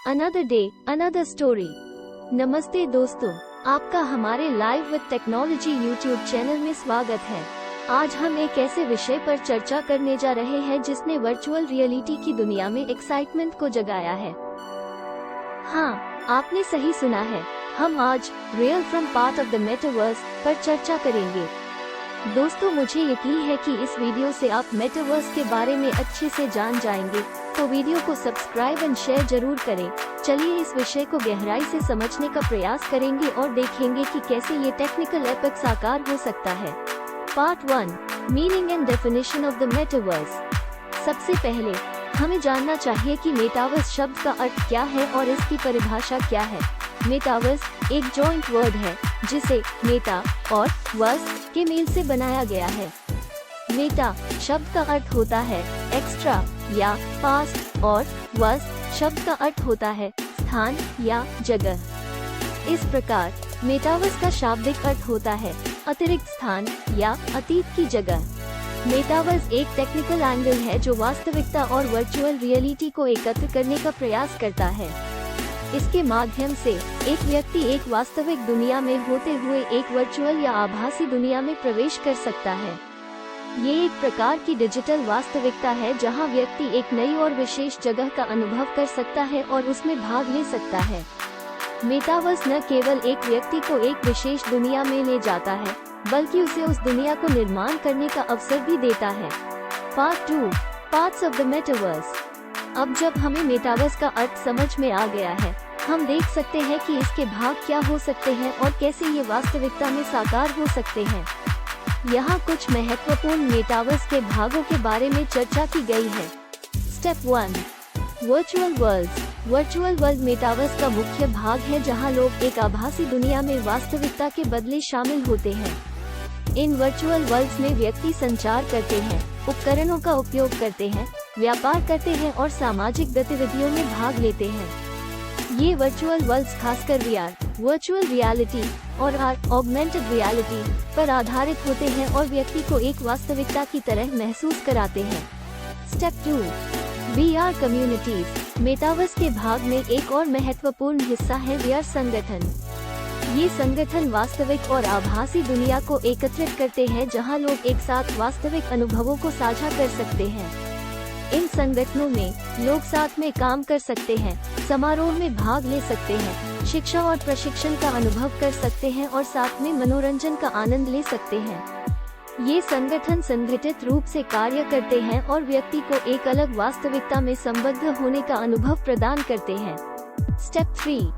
Another day another story. नमस्ते दोस्तों, आपका हमारे live with technology YouTube channel में स्वागत है। आज हम एक ऐसे विषय पर चर्चा करने जा रहे हैं जिसने वर्चुअल रियलिटी की दुनिया में एक्साइटमेंट को जगाया है। हाँ, आपने सही सुना है, हम आज real from part of the metaverse पर चर्चा करेंगे। दोस्तों, मुझे यकीन है कि इस वीडियो से आप मेटावर्स के बारे में अच्छे से जान जाएंगे, तो वीडियो को सब्सक्राइब एंड शेयर जरूर करें। चलिए इस विषय को गहराई से समझने का प्रयास करेंगे और देखेंगे कि कैसे ये टेक्निकल एपिक साकार हो सकता है। Part 1, meaning and definition of the metaverse. सबसे पहले हमें जानना चाहिए कि मेटावर्स शब्द का अर्थ क्या है और इसकी परिभाषा क्या है। मेटावर्स एक जॉइंट वर्ड है जिसे मेटा और वर्स के मेल से बनाया गया है। मेटा शब्द का अर्थ होता है एक्स्ट्रा या पास्ट और वर्स शब्द का अर्थ होता है स्थान या जगह। इस प्रकार मेटावर्स का शाब्दिक अर्थ होता है अतिरिक्त स्थान या अतीत की जगह। मेटावर्स एक टेक्निकल एंगल है जो वास्तविकता और वर्चुअल रियलिटी को एकत्र करने का प्रयास करता है। इसके माध्यम से एक व्यक्ति एक वास्तविक दुनिया में होते हुए एक वर्चुअल या आभासी दुनिया में प्रवेश कर सकता है। ये एक प्रकार की डिजिटल वास्तविकता है जहां व्यक्ति एक नई और विशेष जगह का अनुभव कर सकता है और उसमें भाग ले सकता है। मेटावर्स न केवल एक व्यक्ति को एक विशेष दुनिया में ले जाता है, बल्कि उसे उस दुनिया को निर्माण करने का अवसर भी देता है। Part 2, parts of the metaverse. अब जब हमें मेटावर्स का अर्थ समझ में आ गया है, हम देख सकते हैं कि इसके भाग क्या हो सकते हैं और कैसे ये वास्तविकता में साकार हो सकते हैं। यहाँ कुछ महत्वपूर्ण मेटावर्स के भागों के बारे में चर्चा की गई है। Step 1, virtual worlds. Virtual world metaverse का मुख्य भाग है जहाँ लोग एक आभासी दुनिया में वास्तविकता के बदले शामिल होते हैं। इन वर्चुअल वर्ल्ड्स में व्यक्ति संचार करते हैं, उपकरणों का उपयोग करते हैं, व्यापार करते हैं और सामाजिक गतिविधियों में भाग लेते हैं। ये वर्चुअल वर्ल्ड्स खासकर VR, वर्चुअल रियलिटी और ऑगमेंटेड रियलिटी पर आधारित होते हैं और व्यक्ति को एक वास्तविकता की तरह महसूस कराते हैं। Step 2, VR communities. मेटावर्स के भाग में एक और महत्वपूर्ण हिस्सा है VR संगठन। ये संगठन वास्तविक और आभासी दुनिया को एकत्रित करते हैं जहां लोग एक साथ वास्तविक अनुभवों को साझा कर सकते हैं। इन संगठनों में लोग साथ में काम कर सकते हैं, समारोह में भाग ले सकते हैं, शिक्षा और प्रशिक्षण का अनुभव कर सकते हैं और साथ में मनोरंजन का आनंद ले सकते हैं। ये संगठन संगठित रूप से कार्य करते हैं और व्यक्ति को एक अलग वास्तविकता में संबद्ध होने का अनुभव प्रदान करते हैं। Step 3,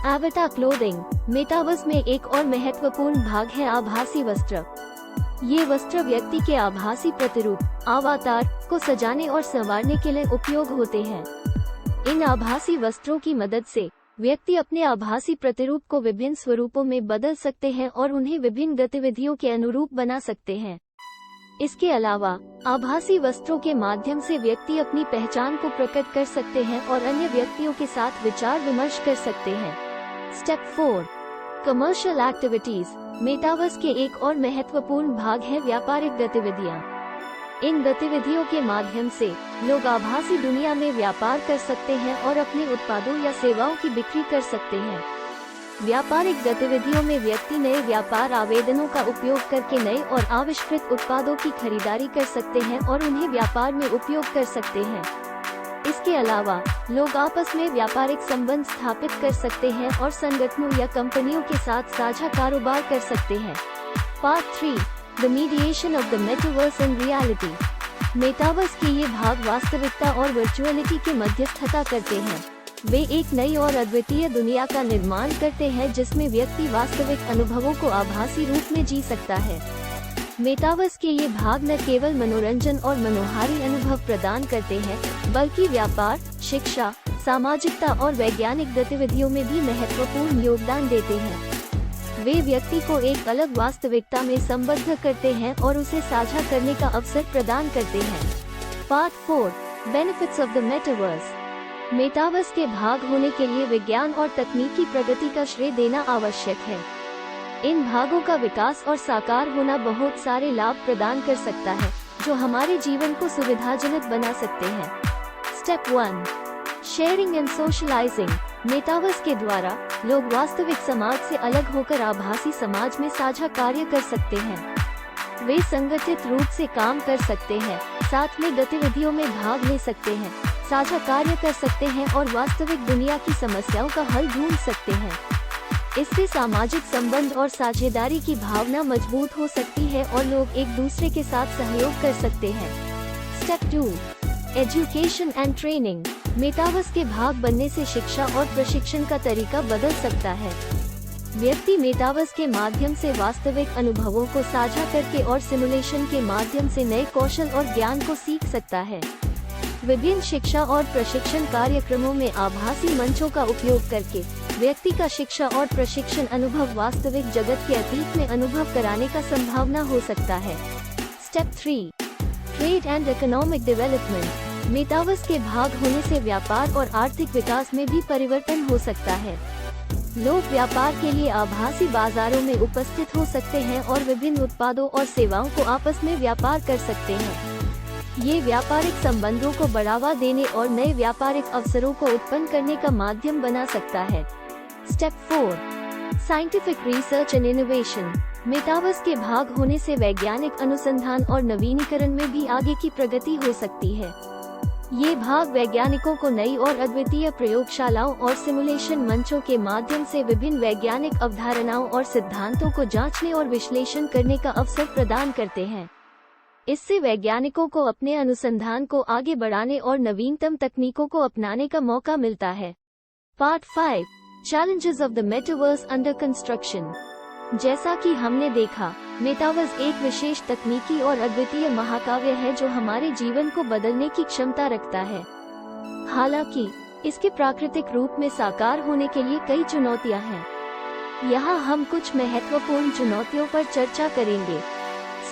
avatar clothing. मेटावर्स में एक और महत्वपूर्ण भाग है आभासी वस्त्र। ये वस्त्र व्यक्ति के आभासी प्रतिरूप अवतार को सजाने और संवारने के लिए उपयोग होते हैं। इन आभासी वस्त्रों की मदद से व्यक्ति अपने आभासी प्रतिरूप को विभिन्न स्वरूपों में बदल सकते हैं और उन्हें विभिन्न गतिविधियों के अनुरूप बना सकते हैं। इसके अलावा आभासी वस्त्रों के माध्यम से व्यक्ति अपनी पहचान को प्रकट कर सकते हैं और अन्य व्यक्तियों के साथ विचार विमर्श कर सकते हैं। Step 4, commercial activities. मेटावर्स के एक और महत्वपूर्ण भाग है व्यापारिक गतिविधियां। इन गतिविधियों के माध्यम से लोग आभासी दुनिया में व्यापार कर सकते हैं और अपने उत्पादों या सेवाओं की बिक्री कर सकते हैं। व्यापारिक गतिविधियों में व्यक्ति नए व्यापार आवेदनों का उपयोग करके नए और आविष्कृत उत्पादों की खरीदारी कर सकते हैं और उन्हें व्यापार में उपयोग कर सकते हैं। इसके अलावा लोग आपस में व्यापारिक संबंध स्थापित कर सकते हैं और संगठनों या कंपनियों के साथ साझा कारोबार कर सकते हैं। Part 3, the mediation of the metaverse and reality. Metaverse के ये भाग वास्तविकता और वर्चुअलिटी के मध्यस्थता करते हैं। वे एक नई और अद्वितीय दुनिया का निर्माण करते हैं जिसमें व्यक्ति वास्तविक अनुभवों को आभासी रूप में जी सकता है। मेटावर्स के ये भाग न केवल मनोरंजन और मनोहारी अनुभव प्रदान करते हैं, बल्कि व्यापार, शिक्षा, सामाजिकता और वैज्ञानिक गतिविधियों में भी महत्वपूर्ण योगदान देते हैं। वे व्यक्ति को एक अलग वास्तविकता में संबद्ध करते हैं और उसे साझा करने का अवसर प्रदान करते हैं। Part 4, benefits of the metaverse. Metaverse के भाग होने के लिए विज्ञान और तकनीकी प्रगति का श्रेय देना आवश्यक है। इन भागों का विकास और साकार होना बहुत सारे लाभ प्रदान कर सकता है, जो हमारे जीवन को सुविधाजनक बना सकते हैं। Step 1, sharing and socialising. Metaverse के द्वारा लोग वास्तविक समाज से अलग होकर आभासी समाज में साझा कार्य कर सकते हैं। वे संगठित रूप से काम कर सकते हैं, साथ में गतिविधियों में भाग ले सकते हैं, साझा कार्य कर सकते हैं और वास्तविक दुनिया की समस्याओं का हल ढूंढ सकते हैं। इससे सामाजिक संबंध और साझेदारी की भावना मजबूत हो सकती है और लोग एक दूसरे के साथ सहयोग कर सकते हैं। Step 2, education and training. Metaverse के भाग बनने से शिक्षा और प्रशिक्षण का तरीका बदल सकता है। व्यक्ति मेटावर्स के माध्यम से वास्तविक अनुभवों को साझा करके और सिमुलेशन के माध्यम से नए कौशल और ज्ञान को सीख सकता है। विभिन्न शिक्षा और प्रशिक्षण कार्यक्रमों में आभासी मंचों का उपयोग करके व्यक्ति का शिक्षा और प्रशिक्षण अनुभव वास्तविक जगत के अतीत में अनुभव कराने का संभावना हो सकता है। Step 3, trade and economic development. Metaverse के भाग होने से व्यापार और आर्थिक विकास में भी परिवर्तन हो सकता है। लोग व्यापार के लिए आभासी बाजारों में उपस्थित हो सकते हैं और विभिन्न उत्पादों और सेवाओं को आपस में व्यापार कर सकते हैं। ये व्यापारिक संबंधों को बढ़ावा देने और नए व्यापारिक अवसरों को उत्पन्न करने का माध्यम बना सकता है। Step 4, scientific research and innovation. Metaverse के भाग होने से वैज्ञानिक अनुसंधान और नवीनीकरण में भी आगे की प्रगति हो सकती है। ये भाग वैज्ञानिकों को नई और अद्वितीय प्रयोगशालाओं और सिमुलेशन मंचों के माध्यम से विभिन्न वैज्ञानिक अवधारणाओं और सिद्धांतों को जांचने और विश्लेषण करने का अवसर प्रदान करते हैं। इससे वैज्ञानिकों को अपने अनुसंधान को आगे बढ़ाने और नवीनतम तकनीकों को अपनाने का मौका मिलता है। Part 5, challenges of the metaverse under construction. जैसा कि हमने देखा, मेटावर्स एक विशेष तकनीकी और अद्वितीय महाकाव्य है जो हमारे जीवन को बदलने की क्षमता रखता है। हालांकि इसके प्राकृतिक रूप में साकार होने के लिए कई चुनौतियां हैं। यहाँ हम कुछ महत्वपूर्ण चुनौतियों पर चर्चा करेंगे।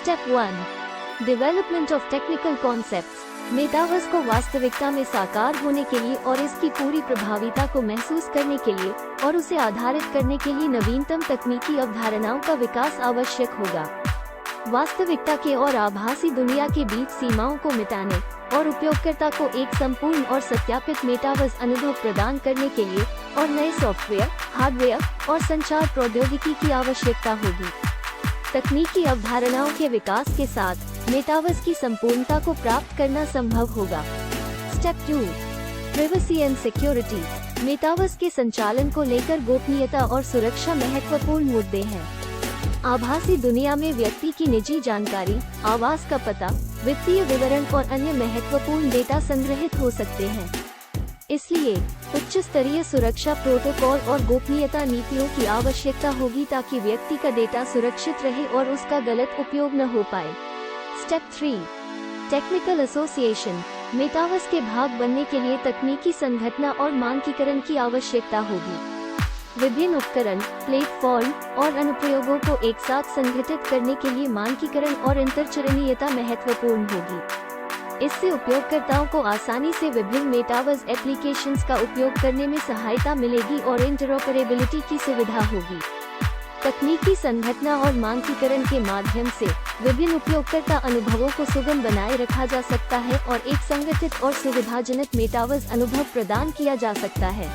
Step 1, development of technical concepts. Metaverse को वास्तविकता में साकार होने के लिए और इसकी पूरी प्रभाविता को महसूस करने के लिए और उसे आधारित करने के लिए नवीनतम तकनीकी अवधारणाओं का विकास आवश्यक होगा। वास्तविकता के और आभासी दुनिया के बीच सीमाओं को मिटाने और उपयोगकर्ता को एक संपूर्ण और सत्यापित मेटावर्स अनुभव प्रदान करने के लिए और नए सॉफ्टवेयर, हार्डवेयर और संचार प्रौद्योगिकी की आवश्यकता होगी। तकनीकी अवधारणाओं के विकास के साथ मेटावर्स की संपूर्णता को प्राप्त करना संभव होगा। Step 2, privacy and security. Metaverse के संचालन को लेकर गोपनीयता और सुरक्षा महत्वपूर्ण मुद्दे हैं। आभासी दुनिया में व्यक्ति की निजी जानकारी, आवास का पता, वित्तीय विवरण और अन्य महत्वपूर्ण डेटा संग्रहित हो सकते हैं। इसलिए उच्च स्तरीय सुरक्षा प्रोटोकॉल और गोपनीयता नीतियों की आवश्यकता होगी ताकि व्यक्ति का डेटा सुरक्षित रहे और उसका गलत उपयोग न हो पाए। Step 3, technical association. मेटावर्स के भाग बनने के लिए तकनीकी संगठन और मानकीकरण की आवश्यकता होगी। विभिन्न उपकरण, प्लेटफॉर्म और अनुप्रयोगों को एक साथ संगठित करने के लिए मानकीकरण और अंतरचरणीयता महत्वपूर्ण होगी। इससे उपयोगकर्ताओं को आसानी से विभिन्न मेटावर्स एप्लीकेशंस का उपयोग करने में सहायता मिलेगी और इंटरऑपरेबिलिटी की सुविधा होगी। तकनीकी संगठन और मानकीकरण के माध्यम से विभिन्न उपयोगकर्ता अनुभवों को सुगम बनाए रखा जा सकता है और एक संगठित और सुविधाजनक मेटावर्स अनुभव प्रदान किया जा सकता है।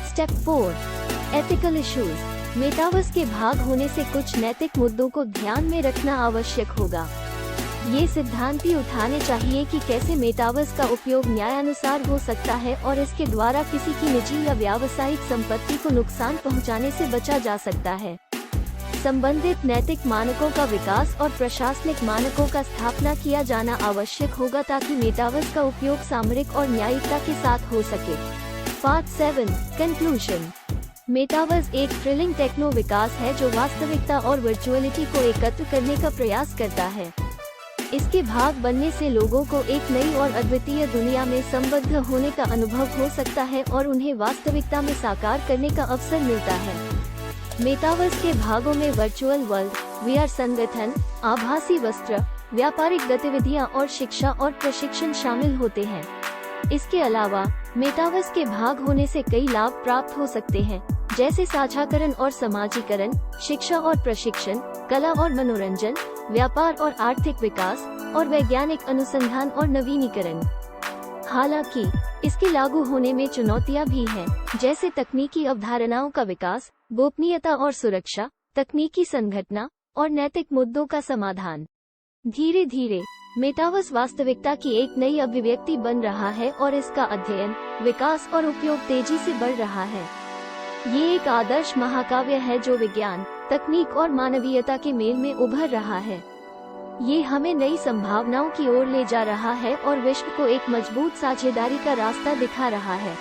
Step 4, ethical issues. मेटावर्स के भाग होने से कुछ नैतिक मुद्दों को ध्यान में रखना आवश्यक होगा। ये सिद्धांत भी उठाने चाहिए कि कैसे मेटावर्स का उपयोग न्यायानुसार हो सकता है और इसके द्वारा किसी की निजी या व्यावसायिक संपत्ति को नुकसान पहुंचाने से बचा जा सकता है। संबंधित नैतिक मानकों का विकास और प्रशासनिक मानकों का स्थापना किया जाना आवश्यक होगा ताकि मेटावर्स का उपयोग सामरिक और न्यायिकता के साथ हो सके। Part 7, conclusion. मेटावर्स एक थ्रिलिंग टेक्नो विकास है जो वास्तविकता और वर्चुअलिटी को एकत्र करने का प्रयास करता है। इसके भाग बनने से लोगों को एक नई और अद्वितीय दुनिया में संबद्ध होने का अनुभव हो सकता है और उन्हें वास्तविकता में साकार करने का अवसर मिलता है। मेटावर्स के भागों में वर्चुअल वर्ल्ड, VR संगठन, आभासी वस्त्र, व्यापारिक गतिविधियां और शिक्षा और प्रशिक्षण शामिल होते हैं। इसके अलावा मेटावर्स के भाग होने से कई लाभ प्राप्त हो सकते हैं, जैसे साझाकरण और समाजीकरण, शिक्षा और प्रशिक्षण, कला और मनोरंजन, व्यापार और आर्थिक विकास, और वैज्ञानिक अनुसंधान और नवीनीकरण। हालांकि इसके लागू होने में चुनौतियां भी हैं, जैसे तकनीकी अवधारणाओं का विकास, गोपनीयता और सुरक्षा, तकनीकी संगठना और नैतिक मुद्दों का समाधान। धीरे धीरे मेटावर्स वास्तविकता की एक नई अभिव्यक्ति बन रहा है और इसका अध्ययन, विकास और उपयोग तेजी से बढ़ रहा है। ये एक आदर्श महाकाव्य है जो विज्ञान, तकनीक और मानवीयता के मेल में उभर रहा है। ये हमें नई संभावनाओं की ओर ले जा रहा है और विश्व को एक मजबूत साझेदारी का रास्ता दिखा रहा है।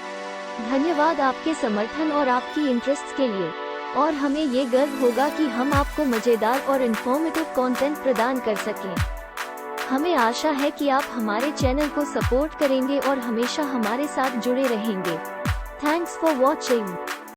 धन्यवाद आपके समर्थन और आपकी इंटरेस्ट के लिए, और हमें ये गर्व होगा कि हम आपको मजेदार और इन्फॉर्मेटिव कंटेंट प्रदान कर सकें। हमें आशा है कि आप हमारे चैनल को सपोर्ट करेंगे और हमेशा हमारे साथ जुड़े रहेंगे। Thanks for watching.